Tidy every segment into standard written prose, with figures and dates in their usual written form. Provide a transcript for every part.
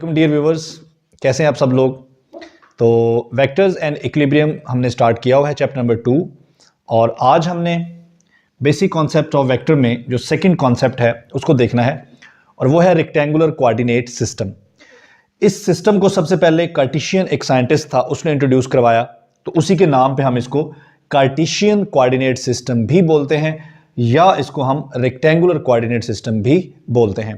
Dear viewers, कैसे हैं आप सब लोग। तो वेक्टर्स एंड इक्विलिब्रियम हमने स्टार्ट किया हुआ है चैप्टर नंबर 2 और आज हमने बेसिक कॉन्सेप्ट ऑफ वेक्टर में जो सेकंड कॉन्सेप्ट है उसको देखना है और वो है रेक्टेंगुलर कोऑर्डिनेट सिस्टम। इस सिस्टम को सबसे पहले कार्टेशियन एक साइंटिस्ट था उसने इंट्रोड्यूस करवाया, तो उसी के नाम पे हम इसको कार्टेशियन कोऑर्डिनेट सिस्टम भी बोलते हैं या इसको हम रेक्टेंगुलर कोऑर्डिनेट सिस्टम भी बोलते हैं।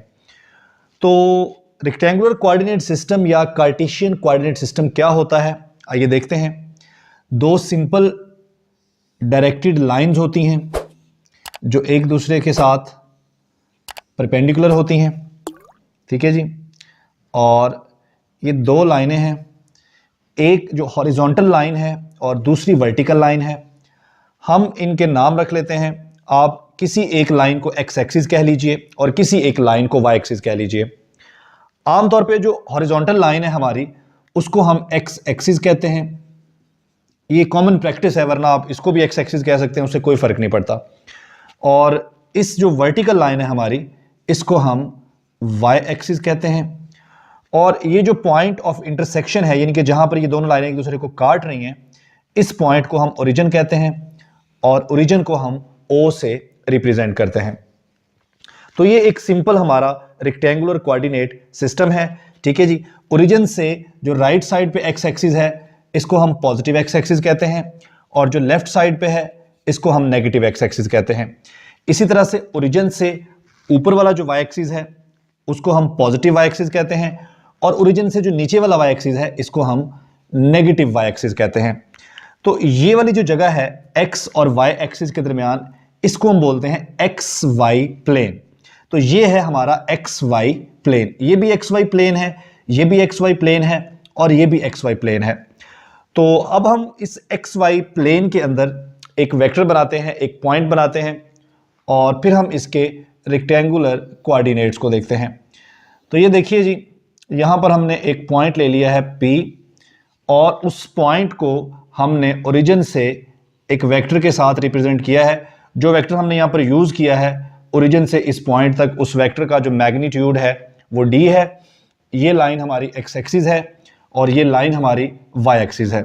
तो रेक्टेंगुलर कोऑर्डिनेट सिस्टम या कार्टेशियन कोऑर्डिनेट सिस्टम क्या होता है, आइए देखते हैं। दो सिंपल डायरेक्टेड लाइंस होती हैं जो एक दूसरे के साथ परपेंडिकुलर होती हैं, ठीक है जी। और ये दो लाइनें हैं, एक जो हॉरिजॉन्टल लाइन है और दूसरी वर्टिकल लाइन है। हम इनके नाम रख लेते हैं। आप किसी एक लाइन को एक्स एक्सिस कह लीजिए और किसी एक लाइन को वाई एक्सिस कह लीजिए। आमतौर पे जो हॉरिजॉन्टल लाइन है हमारी उसको हम एक्स एक्सिस कहते हैं, ये कॉमन प्रैक्टिस है, वरना आप इसको भी एक्स एक्सिस कह सकते हैं, उससे कोई फर्क नहीं पड़ता। और इस जो वर्टिकल लाइन है हमारी इसको हम वाई एक्सिस कहते हैं। और ये जो पॉइंट ऑफ इंटरसेक्शन है, यानी कि जहां पर ये दोनों लाइनें एक दूसरे को काट रही हैं, इस पॉइंट को हम ओरिजिन कहते हैं और ओरिजिन को हम ओ से रिप्रेजेंट करते हैं। तो ये एक सिंपल हमारा रेक्टेंगुलर कोऑर्डिनेट सिस्टम है, ठीक है जी। ओरिजिन से जो राइट साइड पे एक्स एक्सिस है इसको हम पॉजिटिव एक्स एक्सिस कहते हैं और जो लेफ्ट साइड पे है इसको हम नेगेटिव एक्स एक्सिस कहते हैं। इसी तरह से ओरिजिन से ऊपर वाला जो वाई एक्सिस है उसको हम पॉजिटिव वाई एक्सिस कहते हैं और ओरिजिन से जो नीचे वाला वाई एक्सिस है इसको हम नेगेटिव वाई एक्सिस कहते हैं। तो ये वाली जो जगह है एक्स और वाई एक्सिस के दरमियान, इसको हम बोलते हैं एक्स वाई प्लेन। तो ये है हमारा एक्स वाई प्लेन, ये भी एक्स वाई प्लेन है, ये भी एक्स वाई प्लेन है और ये भी एक्स वाई प्लेन है। तो अब हम इस एक्स वाई प्लेन के अंदर एक वेक्टर बनाते हैं, एक पॉइंट बनाते हैं और फिर हम इसके रेक्टेंगुलर कोऑर्डिनेट्स को देखते हैं। तो ये देखिए जी, यहाँ पर हमने एक पॉइंट ले लिया है P और उस पॉइंट को हमने ओरिजिन से एक वेक्टर के साथ रिप्रेजेंट किया है। जो वेक्टर हमने यहाँ पर यूज़ किया है ओरिजिन से इस पॉइंट तक, उस वेक्टर का जो मैग्नीट्यूड है वो d है। ये लाइन हमारी x एक्सिस है और ये लाइन हमारी y एक्सिस है।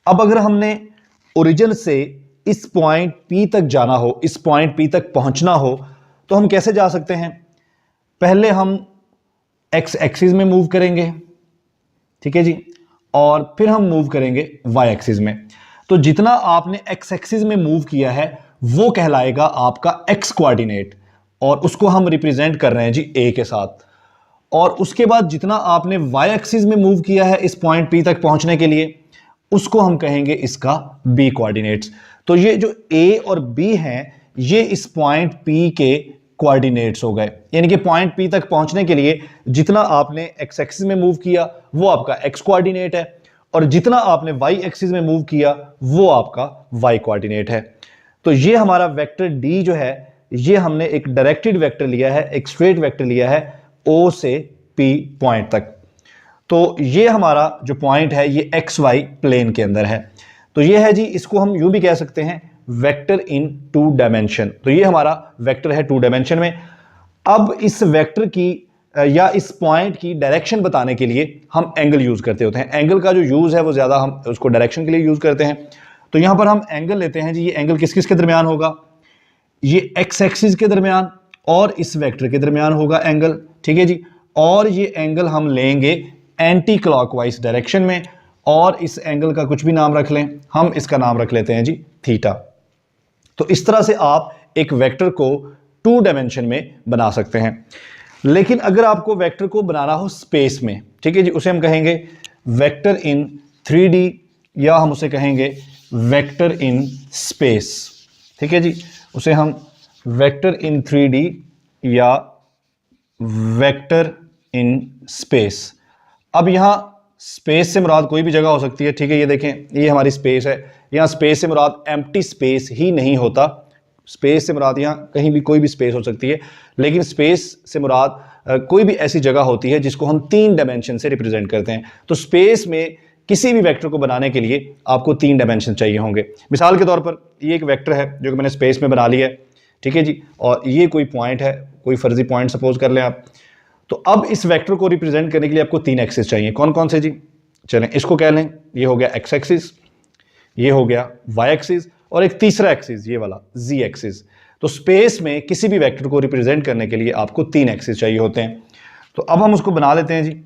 अब अगर हमने ओरिजिन से इस पॉइंट P तक जाना हो, इस पॉइंट P तक पहुंचना हो, तो हम कैसे जा सकते हैं? पहले हम x एक्सिस में मूव करेंगे, ठीक है जी, और फिर हम मूव करेंगे y एक्सिस में। तो जितना आपने x एक्सिस में मूव किया है वो कहलाएगा आपका x कोऑर्डिनेट और उसको हम रिप्रेजेंट कर रहे हैं जी a के साथ। और उसके बाद जितना आपने y एक्सिस में मूव किया है इस पॉइंट P तक पहुंचने के लिए, उसको हम कहेंगे इसका b कोऑर्डिनेट्स। तो ये जो a और b हैं ये इस पॉइंट P के कोऑर्डिनेट्स हो गए, यानी कि पॉइंट P तक पहुंचने के लिए जितना आपने x एक्सिस में मूव किया वो आपका x कोऑर्डिनेट है और जितना आपने y एक्सिस में मूव किया वो आपका y कोऑर्डिनेट है। तो ये हमारा वेक्टर d जो है ये हमने एक डायरेक्टेड वेक्टर लिया है, एक स्ट्रेट वेक्टर लिया है O से P पॉइंट तक। तो ये हमारा जो पॉइंट है ये XY प्लेन के अंदर है। तो ये है जी, इसको हम यूं भी कह सकते हैं वेक्टर इन 2 डायमेंशन। तो ये हमारा वेक्टर है 2 डायमेंशन में। अब इस वेक्टर की या इस पॉइंट की डायरेक्शन बताने के लिए हम एंगल यूज करते होते हैं। एंगल का जो यूज है वो ज्यादा हम उसको डायरेक्शन के लिए यूज करते हैं। तो यहां पर हम एंगल लेते हैं जी, ये एंगल किस किस के दरमियान होगा? ये एक्स एक्सिस के दरमियान और इस वेक्टर के दरमियान होगा एंगल, ठीक है जी। और ये एंगल हम लेंगे एंटी क्लॉकवाइज डायरेक्शन में और इस एंगल का कुछ भी नाम रख लें, हम इसका नाम रख लेते हैं जी थीटा। तो इस तरह से आप एक वेक्टर को 2 डायमेंशन में बना सकते हैं। लेकिन अगर आपको वेक्टर को बनाना हो स्पेस में, ठीक है जी, उसे हम कहेंगे वेक्टर इन 3D या हम उसे कहेंगे वेक्टर इन स्पेस, ठीक है जी। उसे हम वेक्टर इन 3D या वेक्टर इन स्पेस। अब यहां स्पेस से मुराद कोई भी जगह हो सकती है, ठीक है। ये देखें, ये हमारी स्पेस है। यहाँ स्पेस से मुराद एम्प्टी स्पेस ही नहीं होता, स्पेस से मुराद यहाँ कहीं भी कोई भी स्पेस हो सकती है, लेकिन स्पेस से मुराद कोई भी ऐसी जगह होती है जिसको हम 3 डायमेंशन से रिप्रेजेंट करते हैं। तो स्पेस में किसी भी वेक्टर को बनाने के लिए आपको 3 डायमेंशन चाहिए होंगे। मिसाल के तौर पर ये एक वेक्टर है जो कि मैंने स्पेस में बना लिया है, ठीक है जी, और ये कोई पॉइंट है, कोई फर्जी पॉइंट सपोज कर लें आप। तो अब इस वेक्टर को रिप्रेजेंट करने के लिए आपको 3 एक्सिस चाहिए। कौन कौन से जी? चलें इसको कह लें, ये हो गया एक्स एक्सिस, ये हो गया वाई एक्सिस, और एक तीसरा एक्सिस ये वाला जी एक्सिस। तो स्पेस में किसी भी वेक्टर को रिप्रेजेंट करने के लिए आपको 3 एक्सिस चाहिए होते हैं। तो अब हम उसको बना लेते हैं जी।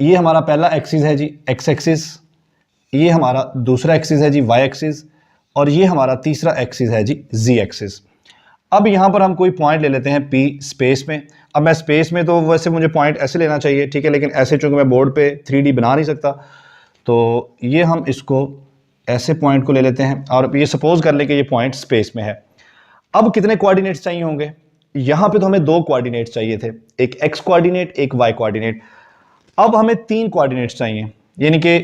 ये हमारा पहला एक्सिस है जी एक्स एक्सिस, ये हमारा दूसरा एक्सिस है जी वाई एक्सिस, और ये हमारा तीसरा एक्सिस है जी जी एक्सिस। अब यहां पर हम कोई पॉइंट ले लेते हैं पी स्पेस में। अब मैं स्पेस में तो वैसे मुझे पॉइंट ऐसे लेना चाहिए, ठीक है, लेकिन ऐसे चूंकि मैं बोर्ड पे 3D बना नहीं सकता, तो ये हम इसको ऐसे पॉइंट को ले लेते हैं और ये सपोज कर लें कि ये पॉइंट स्पेस में है। अब कितने कोऑर्डिनेट्स चाहिए होंगे? यहां पे तो हमें 2 कोऑर्डिनेट्स चाहिए थे, एक एक्स कोऑर्डिनेट एक वाई कोऑर्डिनेट। अब हमें 3 कोऑर्डिनेट्स चाहिए, यानी कि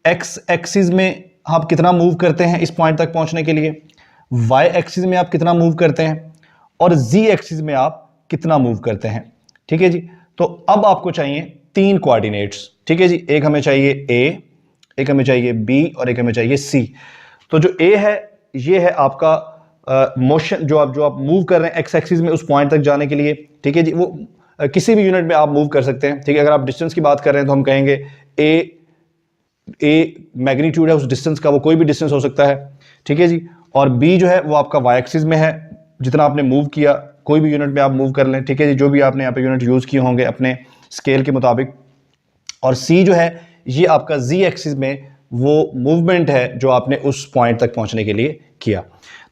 एक्स एक्सिस में आप कितना मूव करते हैं इस पॉइंट तक पहुंचने के लिए, वाई एक्सिस में आप कितना मूव करते हैं, और जी एक्सिस में आप कितना मूव करते हैं। ठीक है जी। तो अब आपको चाहिए 3 कोऑर्डिनेट्स। ठीक है जी, एक हमें चाहिए ए, एक हमें चाहिए बी, और एक हमें चाहिए सी। तो जो ए है ये है आपका मोशन, जो आप मूव कर रहे हैं एक्स एक्सिस में उस पॉइंट तक जाने के लिए। ठीक है जी, वो किसी भी यूनिट में आप मूव कर सकते हैं। ठीक है, अगर आप डिस्टेंस की बात कर रहे हैं तो हम कहेंगे ए मैग्नीट्यूड है उस डिस्टेंस का, वो कोई भी डिस्टेंस हो सकता है। ठीक है जी, और बी जो है वो आपका वाई एक्सिस में है, जितना आपने मूव किया कोई भी यूनिट में आप मूव कर लें। ठीक है जी, जो भी आपने यहाँ पे यूनिट यूज किए होंगे अपने स्केल के मुताबिक। और सी जो है ये आपका जी एक्सिस में वो मूवमेंट है जो आपने उस पॉइंट तक पहुंचने के लिए किया।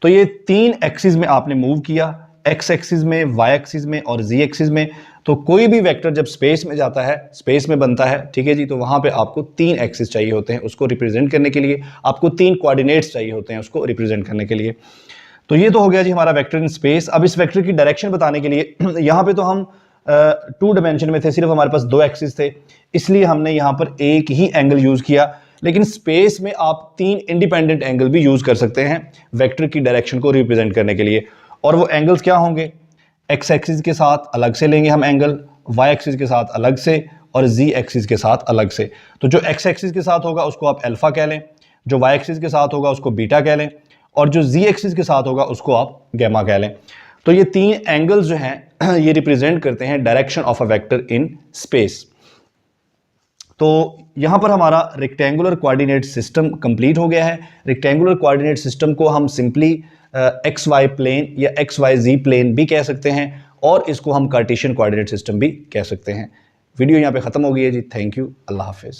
तो ये 3 एक्सिस में आपने मूव किया, एक्स एक्सिस में, वाई एक्सिस में और जी एक्सिस में। तो कोई भी वेक्टर जब स्पेस में जाता है, स्पेस में बनता है, ठीक है जी, तो वहां पे आपको 3 एक्सिस चाहिए होते हैं उसको रिप्रेजेंट करने के लिए, आपको 3 कोऑर्डिनेट्स चाहिए होते हैं उसको रिप्रेजेंट करने के लिए। तो ये तो हो गया जी हमारा वेक्टर इन स्पेस। अब इस वेक्टर की डायरेक्शन बताने के लिए यहां पे तो हम 2 डायमेंशन में थे, सिर्फ हमारे पास 2 एक्सिस थे, इसलिए हमने यहां पर एक ही एंगल यूज किया। लेकिन स्पेस में आप 3 इंडिपेंडेंट एंगल भी यूज कर सकते हैं वेक्टर की डायरेक्शन को रिप्रेजेंट करने के लिए। और वो एंगल्स क्या होंगे? एक्स एक्सिस के साथ अलग से लेंगे हम एंगल, वाई एक्सिस के साथ अलग से, और जी एक्सिस के साथ अलग से। तो जो एक्स एक्सिस के साथ होगा उसको आप अल्फा कह लें, जो वाई एक्सिस के साथ होगा उसको बीटा कह लें, और जो जी एक्सिस के साथ होगा उसको आप गैमा कह लें। तो ये 3 एंगल्स जो हैं ये रिप्रेजेंट करते हैं direction of a vector in space. तो यहां पर हमारा रेक्टेंगुलर कोऑर्डिनेट सिस्टम कंप्लीट हो गया है। रेक्टेंगुलर कोऑर्डिनेट सिस्टम को हम सिंपली एक्स वाई प्लेन या एक्स वाई जी प्लेन भी कह सकते हैं, और इसको हम कार्टेशियन कोऑर्डिनेट सिस्टम भी कह सकते हैं। वीडियो यहां पे खत्म हो गई है जी। Thank you, Allah Hafiz.